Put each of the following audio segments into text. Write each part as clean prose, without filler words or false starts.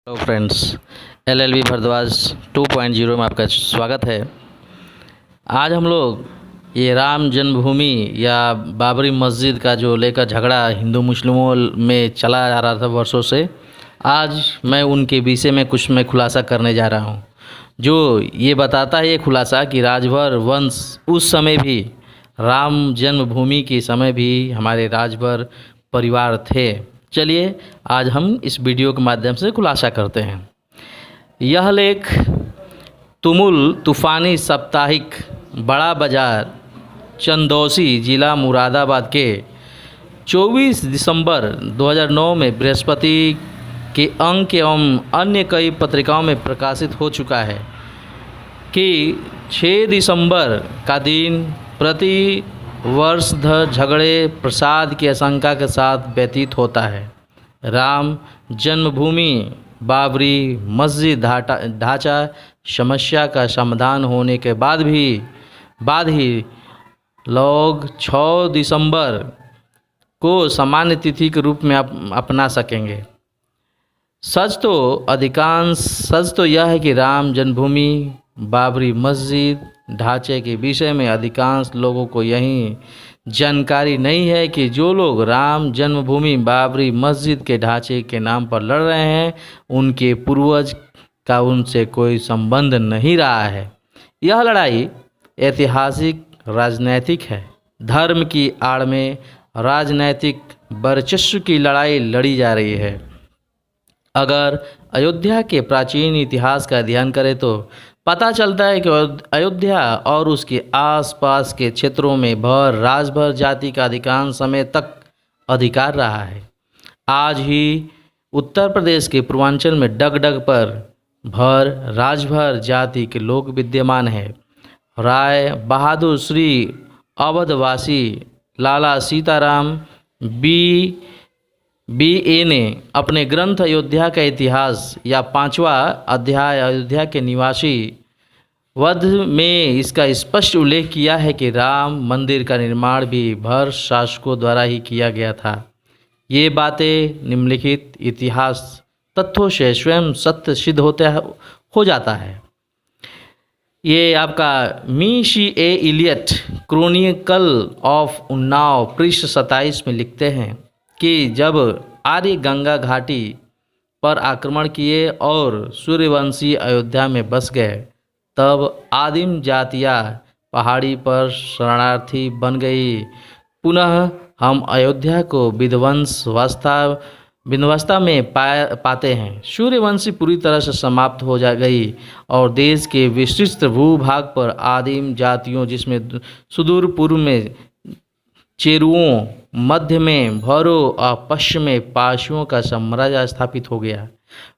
Hello friends, LLB Bhardwaj 2.0 में आपका स्वागत है। आज हम लोग ये राम जन्मभूमि या बाबरी मस्जिद का जो लेकर झगड़ा हिंदू मुस्लिमों में चला आ रहा था वर्षों से, आज मैं उनके विषय में कुछ खुलासा करने जा रहा हूँ, जो ये बताता है ये खुलासा कि राजभर वंश उस समय भी, राम जन्मभूमि के समय भी हमारे राजभर परिवार थे। चलिए आज हम इस वीडियो के माध्यम से खुलासा करते हैं। यह लेख तुमुल तूफ़ानी साप्ताहिक बड़ा बाज़ार चंदौसी जिला मुरादाबाद के 24 दिसंबर 2009 में बृहस्पति के अंक एवं अन्य कई पत्रिकाओं में प्रकाशित हो चुका है कि 6 दिसंबर का दिन प्रति वर्ष झगड़े प्रसाद की आशंका के साथ व्यतीत होता है। राम जन्मभूमि बाबरी मस्जिद ढांचा समस्या का समाधान होने के बाद ही लोग 6 दिसंबर को सामान्य तिथि के रूप में अपना सकेंगे। सच तो यह है कि राम जन्मभूमि बाबरी मस्जिद ढांचे के विषय में अधिकांश लोगों को यही जानकारी नहीं है कि जो लोग राम जन्मभूमि बाबरी मस्जिद के ढांचे के नाम पर लड़ रहे हैं, उनके पूर्वज का उनसे कोई संबंध नहीं रहा है। यह लड़ाई ऐतिहासिक राजनैतिक है। धर्म की आड़ में राजनैतिक वर्चस्व की लड़ाई लड़ी जा रही है। अगर अयोध्या के प्राचीन इतिहास का अध्ययन करें तो पता चलता है कि अयोध्या और उसके आसपास के क्षेत्रों में राजभर जाति का अधिकांश समय तक अधिकार रहा है। आज ही उत्तर प्रदेश के पूर्वांचल में डग पर राजभर जाति के लोग विद्यमान हैं। राय बहादुर श्री अवधवासी लाला सीताराम BA ने अपने ग्रंथ अयोध्या का इतिहास या 5वां अध्याय अयोध्या के निवासी वध में इसका स्पष्ट उल्लेख किया है कि राम मंदिर का निर्माण भी भर शासकों द्वारा ही किया गया था। ये बातें निम्नलिखित इतिहास तथ्यों से स्वयं सत्य सिद्ध हो जाता है। ये आपका C.A. Elliot Chronicle of Unnao पृष्ठ 27 में लिखते हैं कि जब आर्य गंगा घाटी पर आक्रमण किए और सूर्यवंशी अयोध्या में बस गए, तब आदिम जातियाँ पहाड़ी पर शरणार्थी बन गई। पुनः हम अयोध्या को विध्वंसावस्था में पाते हैं। सूर्यवंशी पूरी तरह से समाप्त हो गई और देश के विस्तृत भूभाग पर आदिम जातियों, जिसमें सुदूर पूर्व में चेरुओं, मध्य में भौरों और पश्चिम में पाशुओं का साम्राज्य स्थापित हो गया।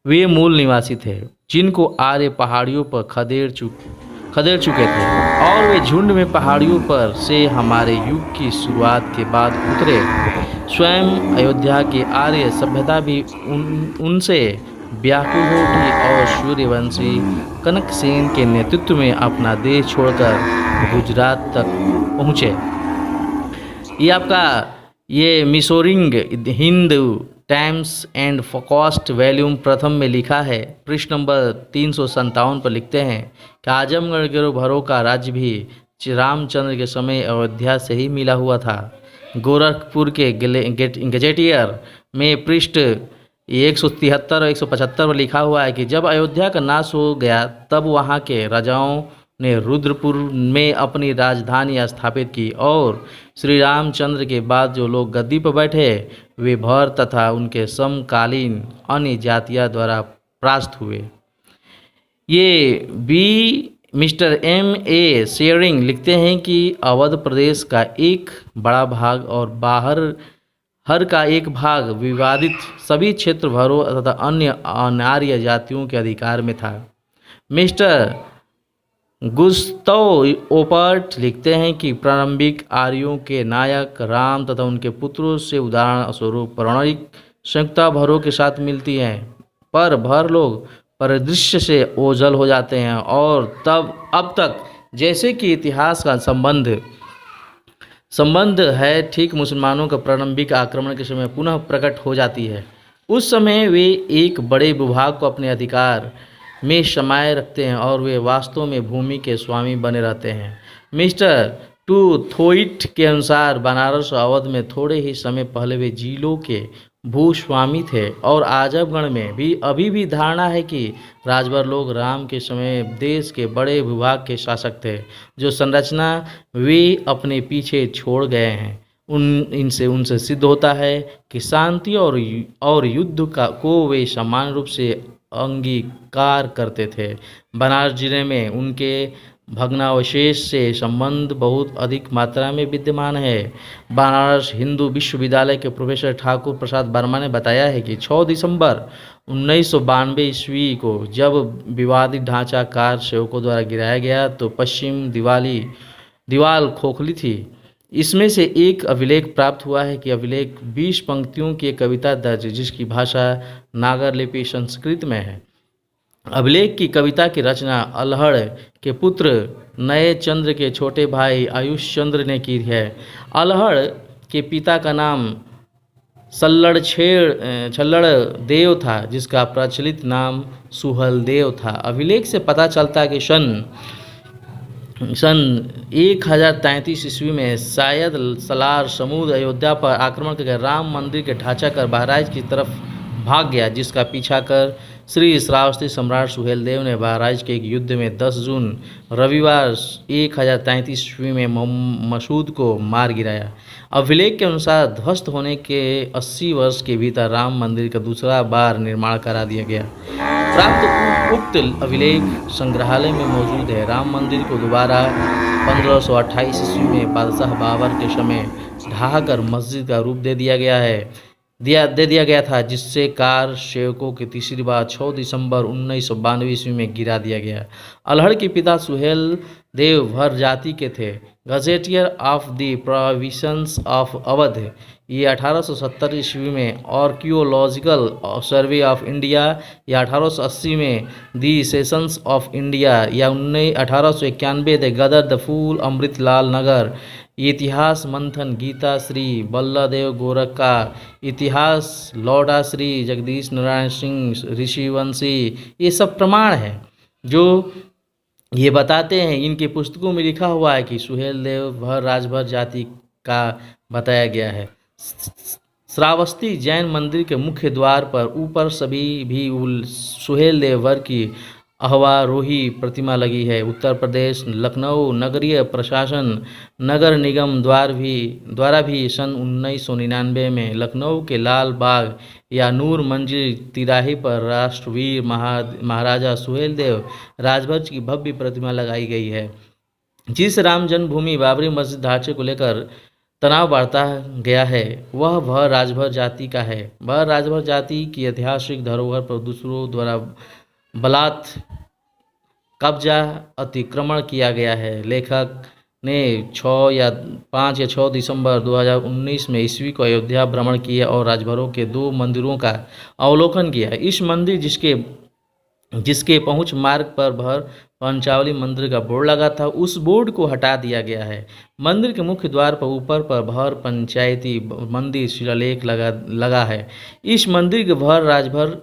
वे मूल निवासी थे जिनको आर्य पहाड़ियों पर खदेड़ चुके थे और वे झुंड में पहाड़ियों पर से हमारे युग की शुरुआत के बाद उतरे। स्वयं अयोध्या की आर्य सभ्यता भी उनसे व्याकुल हो उठी और सूर्यवंशी कनकसेन के नेतृत्व में अपना देश छोड़कर गुजरात तक पहुँचे। ये मिसोरिंग हिंदू टाइम्स एंड फोकस्ट वॉल्यूम प्रथम में लिखा है। पृष्ठ नंबर 357 पर लिखते हैं कि आजमगढ़ गिरोभरों का राज्य भी रामचंद्र के समय अयोध्या से ही मिला हुआ था। गोरखपुर के गजेटियर में पृष्ठ 173 और 175 पर लिखा हुआ है कि जब अयोध्या का नाश हो गया, तब वहाँ के राजाओं ने रुद्रपुर में अपनी राजधानी स्थापित की और श्री रामचंद्र के बाद जो लोग गद्दी पर बैठे, वे भर तथा उनके समकालीन अन्य जातियों द्वारा परास्त हुए। ये मिस्टर M.A. शेयरिंग लिखते हैं कि अवध प्रदेश का एक बड़ा भाग और हर का एक भाग विवादित सभी क्षेत्र भरों तथा अन्य अनार्य जातियों के अधिकार में था। मिस्टर गुस्तव ओपर्ट लिखते हैं कि प्रारंभिक आर्यों के नायक राम तथा उनके पुत्रों से उदाहरण स्वरूप पौराणिक संयुक्ता भरों के साथ मिलती हैं, पर भर लोग परिदृश्य से ओझल हो जाते हैं और अब तक जैसे कि इतिहास का संबंध है, ठीक मुसलमानों का प्रारंभिक आक्रमण के समय पुनः प्रकट हो जाती है। उस समय वे एक बड़े विभाग को अपने अधिकार में समाये रखते हैं और वे वास्तव में भूमि के स्वामी बने रहते हैं। मिस्टर टू थोइट के अनुसार बनारस और अवध में थोड़े ही समय पहले वे जिलों के भूस्वामी थे और आजमगढ़ में भी अभी भी धारणा है कि राजभर लोग राम के समय देश के बड़े विभाग के शासक थे, जो संरचना वे अपने पीछे छोड़ गए हैं। इनसे उनसे सिद्ध होता है कि शांति और युद्ध को वे समान रूप से अंगीकार करते थे। बनारस जिले में उनके भग्नावशेष से संबंध बहुत अधिक मात्रा में विद्यमान है। बनारस हिंदू विश्वविद्यालय के प्रोफेसर ठाकुर प्रसाद वर्मा ने बताया है कि 6 दिसंबर 1992 ईस्वी को जब विवादित ढांचाकार सेवकों द्वारा गिराया गया तो पश्चिम दीवाल खोखली थी। इसमें से एक अभिलेख प्राप्त हुआ है कि अभिलेख 20 पंक्तियों की एक कविता दर्ज, जिसकी भाषा नागर लिपि संस्कृत में है। अभिलेख की कविता की रचना अल्हड़ के पुत्र नए चंद्र के छोटे भाई आयुष चंद्र ने की है। अल्हड़ के पिता का नाम छल्लड़ देव था, जिसका प्रचलित नाम सुहल देव था। अभिलेख से पता चलता है कि सन 1033 ईस्वी में शायद सलार समूद अयोध्या पर आक्रमण करके राम मंदिर के ढांचा कर बहराइच की तरफ भाग गया, जिसका पीछा कर श्री श्रावस्ती सम्राट सुहेलदेव ने बहराइच के एक युद्ध में 10 जून रविवार 1033 ईस्वी में मसूद को मार गिराया। अभिलेख के अनुसार ध्वस्त होने के 80 वर्ष के भीतर राम मंदिर का दूसरा बार निर्माण करा दिया गया। प्राप्त उक्त अभिलेख संग्रहालय में मौजूद है। राम मंदिर को दोबारा 1528 ईस्वी में बादशाह बाबर के समय ढहाकर मस्जिद का रूप दे दिया गया था, जिससे कार सेवकों की तीसरी बार 6 दिसंबर 1992 ईस्वी में गिरा दिया गया। अल्हड़ के पिता सुहेल देव भर जाति के थे। Gazetteer of the province of Awadh ये 1870 ईस्वी में, आर्कियोलॉजिकल सर्वे ऑफ इंडिया या 1880 में, दी सेशंस ऑफ इंडिया या 1891, द गदर द फूल अमृतलाल नगर, इतिहास मंथन, गीता श्री बल्लदेव गोरख का इतिहास, लौडा श्री जगदीश नारायण सिंह ऋषिवंशी, ये सब प्रमाण हैं जो ये बताते हैं। इनकी पुस्तकों में लिखा हुआ है कि सुहेलदेव भर राजभर जाति का बताया गया है। श्रावस्ती जैन मंदिर के मुख्य द्वार पर ऊपर सभी भी सुहेलदेव भर की अहवारोही प्रतिमा लगी है। उत्तर प्रदेश लखनऊ नगरीय प्रशासन नगर निगम द्वारा भी सन 1999 में लखनऊ के लाल बाग या नूर मंजिल तिराहे पर राष्ट्रवीर महाराजा सुहेलदेव राजभर की भव्य प्रतिमा लगाई गई है। जिस राम जन्मभूमि बाबरी मस्जिद ढांचे को लेकर तनाव बढ़ता गया है, वह भर राजभर जाति का है। भर राजभर जाति की ऐतिहासिक धरोहर पर दूसरों द्वारा बलात् कब्जा अतिक्रमण किया गया है। लेखक ने 5 या 6 दिसंबर 2019 में ईस्वी को अयोध्या भ्रमण किया और राजभरों के 2 मंदिरों का अवलोकन किया। इस मंदिर जिसके पहुंच मार्ग पर भर पंचावली मंदिर का बोर्ड लगा था, उस बोर्ड को हटा दिया गया है। मंदिर के मुख्य द्वार पर ऊपर पर भर पंचायती मंदिर शिलालेख लगा है। इस मंदिर के भर राजभर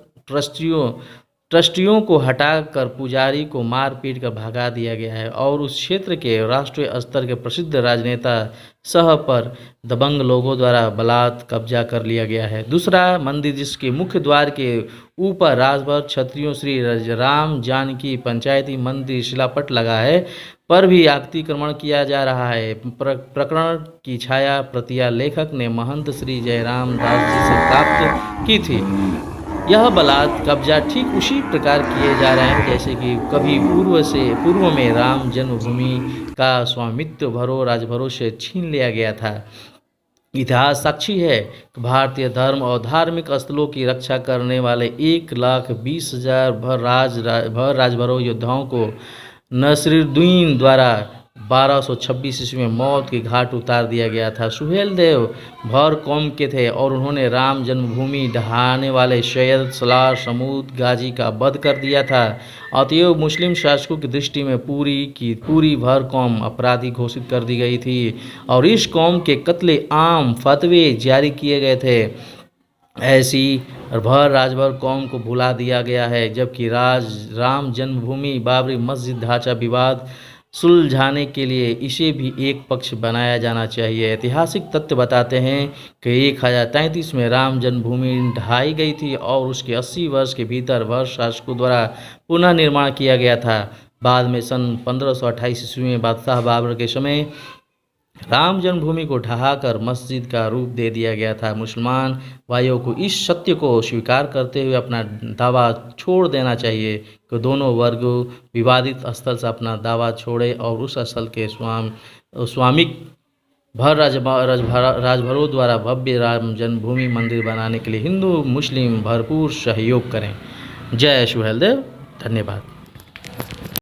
ट्रस्टियों को हटाकर पुजारी को मार पीट कर भगा दिया गया है और उस क्षेत्र के राष्ट्रीय स्तर के प्रसिद्ध राजनेता सह पर दबंग लोगों द्वारा बलात् कब्जा कर लिया गया है। दूसरा मंदिर जिसके मुख्य द्वार के ऊपर राजभर क्षत्रियों श्री राम जानकी पंचायती मंदिर शिलापट लगा है, पर भी अतिक्रमण किया जा रहा है। प्रकरण की छाया प्रतियां लेखक ने महंत श्री जयराम दास जी से प्राप्त की थी। यह बलात् कब्जा ठीक उसी प्रकार किए जा रहे हैं जैसे कि कभी पूर्व में राम जन्मभूमि का स्वामित्व राजभरों से छीन लिया गया था। इतिहास साक्षी है कि भारतीय धर्म और धार्मिक स्थलों की रक्षा करने वाले 1,20,000 भर राजभरों योद्धाओं को नसीरुद्दीन द्वारा 1226 ईस्वी में मौत के घाट उतार दिया गया था। सुहेलदेव भर कौम के थे और उन्होंने राम जन्मभूमि ढहाने वाले सैयद सलार समूद गाजी का वध कर दिया था। अतएव मुस्लिम शासकों की दृष्टि में पूरी भर कौम अपराधी घोषित कर दी गई थी और इस कौम के कत्ले आम फतवे जारी किए गए थे। ऐसी भर राजभर कौम को भुला दिया गया है, जबकि राम जन्मभूमि बाबरी मस्जिद ढांचा विवाद सुलझाने के लिए इसे भी एक पक्ष बनाया जाना चाहिए। ऐतिहासिक तथ्य बताते हैं कि 1033 में राम जन्मभूमि ढाई गई थी और उसके 80 वर्ष के भीतर वह शासकों द्वारा पुनः निर्माण किया गया था। बाद में सन 1528 ईस्वी में बादशाह बाबर के समय राम जन्मभूमि को ढहाकर मस्जिद का रूप दे दिया गया था। मुसलमान भाइयों को इस सत्य को स्वीकार करते हुए अपना दावा छोड़ देना चाहिए कि दोनों वर्ग विवादित स्थल से अपना दावा छोड़े और उस स्थल के स्वामिक भर राजभरों द्वारा भव्य राम जन्मभूमि मंदिर बनाने के लिए हिंदू मुस्लिम भरपूर सहयोग करें। जय सुहेलदेव, धन्यवाद।